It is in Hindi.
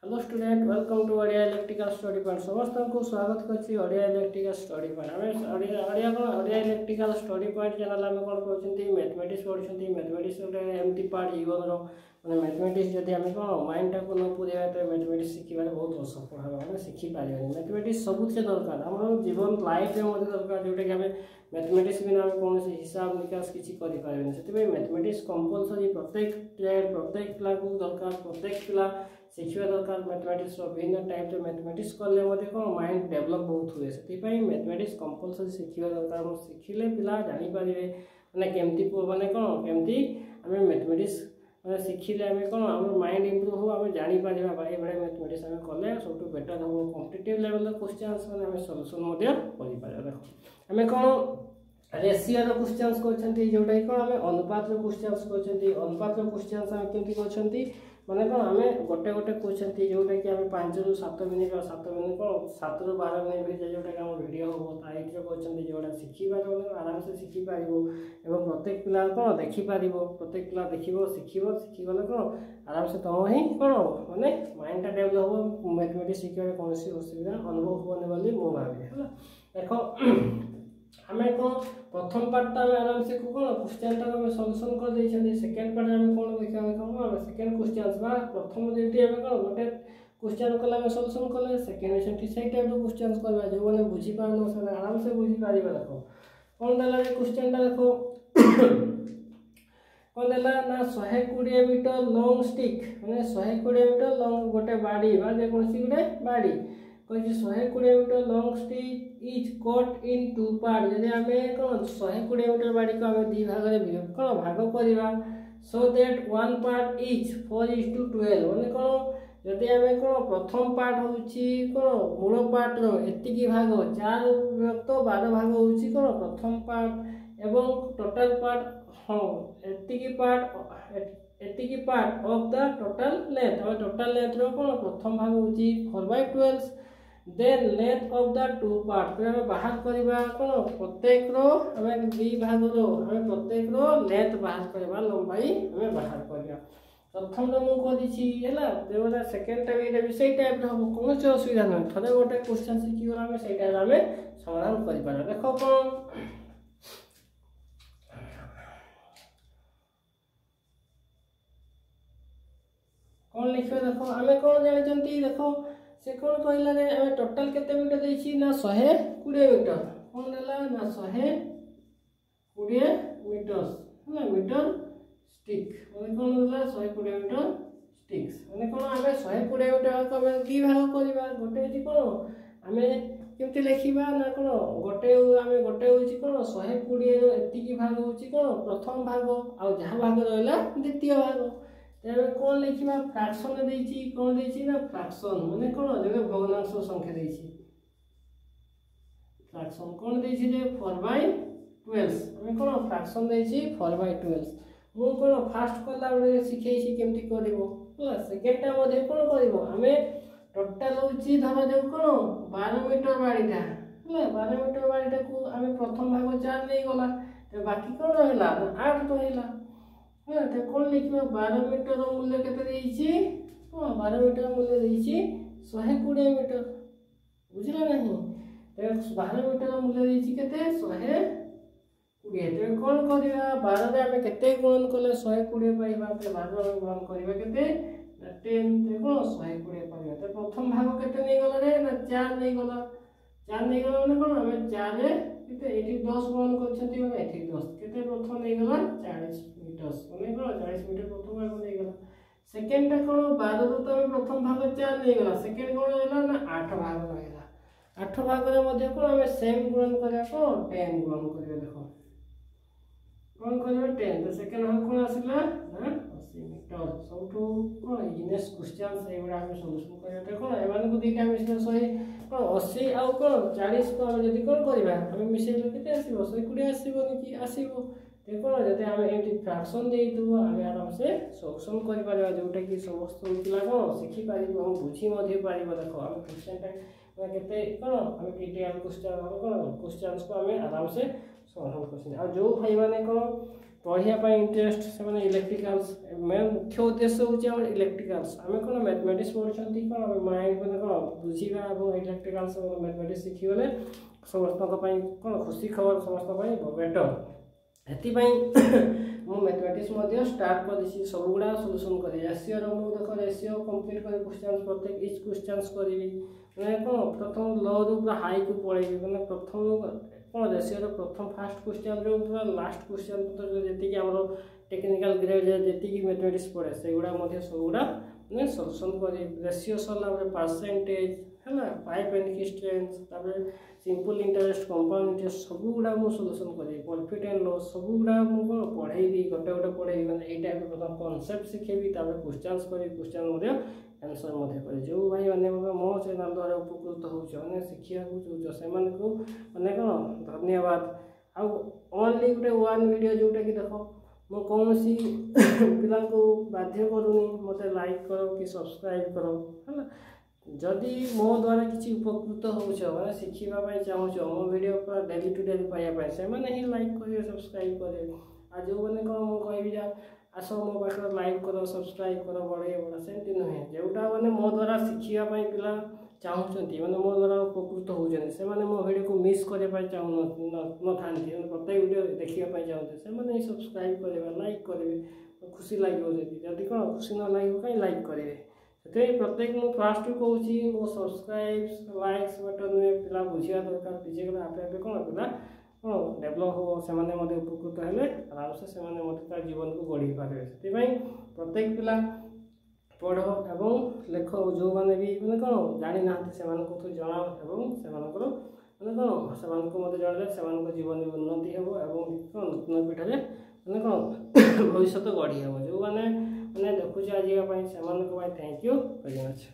Hello student welcome to Odia electrical study point समस्त को स्वागत करछि ओडिया इलेक्ट्रिकल स्टडी पॉइंट हमें Odia electrical study point channel में कोन कहउछंती मैथमेटिक्स पढुछंती मैथमेटिक्स एमती पार्ट जीवन रो माने मैथमेटिक्स जदि हमें कोन माइंड को न पुरेबा तो मैथमेटिक्स शिखिबार बहुत असफल हम हमें शिखि पारिबनी मैथमेटिक्स सबुत दरकार हमर जीवन लाइफ में मते दरकार जोटा कि हमें मैथमेटिक्स बिना हम कौन हिसाब निकास किसी करि पारिबनी सेति मैथमेटिक्स कंपलसरी प्रत्येक प्रत्येक पिला को दरकार प्रत्येक पिला शिखा दरकार मैथमेटिक्स विभिन्न टाइप मैथमेटिक्स कले कौन माइंड डेभलप बहुत हुए से मैथमेटिक्स कंपलसरी शिखा दरकार शिखिले पिला जापर मैंने केमती मैंने कौन केमती आम मैथमेटिक्स मैंने शिखिले आम कौन आम माइंड इम्प्रूव हो आम जापर ये मैथमेटिक्स आम कले सब बेटर हम कॉम्पिटिटिव लेवल क्वेश्चन मैंने सल्यूशन कर देख आम कौन रेशियो क्वेश्चन कर जोटा कौन आम अनुपात क्वेश्चन कर अनुपात क्वेश्चन आम केमती कर माने कौन आम गोटे गोटे क्वेश्चन जोटा कि आम 5 ରୁ 7 मिनिट 7 मिनिट कौन 7 ରୁ 12 मिनिट भितर जोटा कि आम वीडियो हम टाइप क्वेश्चन जोड़ा शिखिबार आराम से शिखिपार और प्रत्येक पिला कौन देखिपार प्रत्येक पिला देख शिखिगले कौन आराम से तुम ही कौन माने माइंड डेभलप हो मैथमेटिक्स शिखा कौन असुविधा अनुभव होने वाली मु भावे है देख हमें कौन प्रथम पार्ट आराम से कौन क्वेश्चन टाक सल्यूशन कर देछन सेकंड पार्ट में कौन देखा कौन सेकंड क्वेश्चन बा प्रथम जेटी हमें कौन गोटे क्वेश्चन कला में सल्यूशन कले सेकंड सेठी से टाइप रो क्वेश्चन करबा जो माने बुझी पारनो से आराम से बुझी पारिबा देखो कौन देला क्वेश्चन टा देखो कौन देला ना 120 मीटर लॉन्ग स्टिक माने 120 मीटर लॉन्ग गोटे बाड़ी बा जे कोनसी गोटे बाड़ी कहि 120 metre long stick is cut in two part जदि हमें कौन 120 मीटर बाड़ी को हमें दी भाग में कौन भाग करवा so that one part is 4:12 माने कौन जदि हमें कौन प्रथम पार्ट होउची कौन मूल पार्ट रो एतिकी भाग 4 तो 12 भाग होउची कौन प्रथम पार्ट एवं टोटल पार्ट हां एतिकी part of the total length और टोटल लेंथ रो कौन प्रथम भाग होउची 4/12 then length of the two part तो हमें बाहर करबा कोन प्रत्येक रो हमें दी भाग रो हमें प्रत्येक रो लेंथ बाहर करबा लंबाई हमें बाहर करबा प्रथम रो मु को दिछि हैला देवला सेकंड टाइम भी सेही टाइप रो हम कोन से असुविधा नै थरे गोटे क्वेश्चन सिखि गला हमें सेही टाइम हमें समाधान करि पारा देखो कौन लिखो देखो हमें कौन जानि जंती देखो से कौन कहला रे हमें टोटल केते मीटर देछि ना 120 मीटर कौन देला ना 120 मीटर ना मीटर स्टिक माने कौन देला 120 मीटर स्टिक्स माने कौन हमें 120 मीटर को हमें की भाग करबा गोटे जी कौन हमें केमते लिखिबा ना कौन गोटे हमें गोटे होछि कौन 120 रो एतिकी भाग होछि कौन प्रथम भाग आ जहा भाग रहला द्वितीय भाग तेरे कौन लिखिबा फ्रैक्शन देछि कौन देछि ना फ्रैक्शन माने कौन जगे भग्नांश संख्या देछि फ्रैक्शन कौन देछि जे 4/12 हमें कौन फ्रैक्शन देछि 4/12 मु कौन फास्ट करला बडे सिखैछि केमति करबो हला सेकंड टाइम मध्ये कौन करबो हमें टोटल होछि धर जे कौन 12 मीटर बाड़ीटा हला 12 मीटर बाड़ीटा को हमें प्रथम भाग 4 नै गला तो बाकी कौन रहला 8 तो हैला हां तो कौन लिखिबा 12 मीटर रो मूल्य केते देछि हां 12 मीटर मूल्य देछि 120 मीटर बुझला नहीं तो 12 मीटर रो मूल्य देछि केते 120 तो कौन करिया 12 रे हमें केते गुणन करले 120 पाइबा तो 12 रे गुणन करिबा केते 10 तो कौन 120 पाइबा तो प्रथम भाग केते नै गला रे ना 4 नै गला 4 नै गला माने कौन हमें 4 रे केते एठी 10 गुणन करछंती माने एठी 10 केते प्रथम नै गला 40 मीटर माने कौन 40 मीटर प्रथम भाग नै गला सेकंड टा कौन 12 रो तो प्रथम भाग 4 नै गला सेकंड कौन रहला ना 8 भाग रहला 8 भाग रे मध्ये कौन हमें सेम गुणन करिया कौन 10 गुणन करिया देखो कौन करिया 10 तो सेकंड भाग कौन आसिला ना 80 मीटर सबटू कौन इनेस क्वेश्चन से एबडा हमें सॉल्यूशन करिया देखो एमान को दीटा मिसले 100 कौन 80 आ कौन 40 को हम जदी कौन करबा हमें मिसेले केते आसीबो 120 आसीबो कि आसीबो देखो जदि आम एमती फ्रैक्शन दे आम आराम से सल्यूशन कर पारा जोटा कि समस्त पिला कौन शिखिपार हम बुझी पार देख आम क्वेश्चन केते कौन आम क्रिटिकल क्वेश्चन कौन क्वेश्चन को आम आराम से समाधान कर जो भाई मैंने कौन पढ़ाई इंटरेस्ट से इलेक्ट्रिकल्स मेन मुख्य उद्देश्य हूँ इलेक्ट्रिकल्स आम कौन मैथमेटिक्स पढ़ुं कौन माइंड मैंने कौन बुझा और इलेक्ट्रिकल्स मैथमेटिक्स शिखिगले समस्त कौन खुशी खबर समस्त बेटर से मैथमेटिक्स स्टार्ट कर सब गुड़ा सोल्यूशन कर रेसीओर मुझे देख रेसीओ कंप्लीट कर क्वेश्चन प्रत्येक इच क्वेश्चन करी मैंने कौन प्रथम लो रू पूरा हाई को पलैबी मैंने प्रथम कौन रेसीओर प्रथम फास्ट क्वेश्चन रू पूरा लास्ट क्वेश्चन जी आम टेक्निकल ग्रेड जी मैथमेटिक्स पढ़े से गुड़ा सब गुड़ा मैंने सोल्यूशन कर रेसीओ सरला परसेंटेज है pipe and strength simple interest compound interest सब गुड़ा मुझे सोल्यूशन करी प्रॉफिट एंड लॉस सब गुड़ा मुझे पढ़ेबी गोटे गोटे पढ़ेबी मैंने यही टाइप प्रथम कॉन्सेप्ट शिखेबी क्वेश्चन करी क्वेश्चन आंसर कर जो भाई मैंने मो चैनल द्वारा उपकृत होने शिखा चाहूँ से मैंने कौन धन्यवाद आउ ओनली गोटे वन वीडियो जोटा कि देख मो कौन सी पिला बाध्य करूनी मत लाइक करो कि सब्सक्राइब करो है जदि मो द्वारा किसी उपकृत हो शिखापी चाहूँ मो वीडियो पर डेली टू डेली पाइबा से ही लाइक करेंगे सब्सक्राइब करेंगे आ जो मैंने कौन मुझे कहि आस मो पाख लाइक कर सब्सक्राइब कर बढ़े बड़ा सेमती नुहे जोटा मैंने मो द्वारा शिखापी पिला चाहूँगी मैंने मो द्वारा उपकृत होती से मो वीडियो को मिस करने चाहूँ न था प्रत्येक वीडियो देखापी चाहते से सब्सक्राइब करेंगे लाइक करेंगे खुशी लगे जदि कौन खुशी न लगे कहीं लाइक करेंगे से प्रत्येक मुझे फास्ट कहूँ मो सब्सक्राइब लाइक्स बटन में पिला बुझा दरकार बुझे गले आपे कौन पिला कौन डेभलप हो से उपकृत हेले आराम से जीवन को गढ़ी पारे से प्रत्येक पिला पढ़ एवं लेख जो मैंने भी मैंने कौन जानी ना से जनाओ एवं से मैंने कौन से मत जन से जीवन उन्नति हे कौन नूतन पीढ़ी मैंने कौन भविष्य गढ़ी हे जो मैंने देखुचे आज से थैंक यू वेरी मच।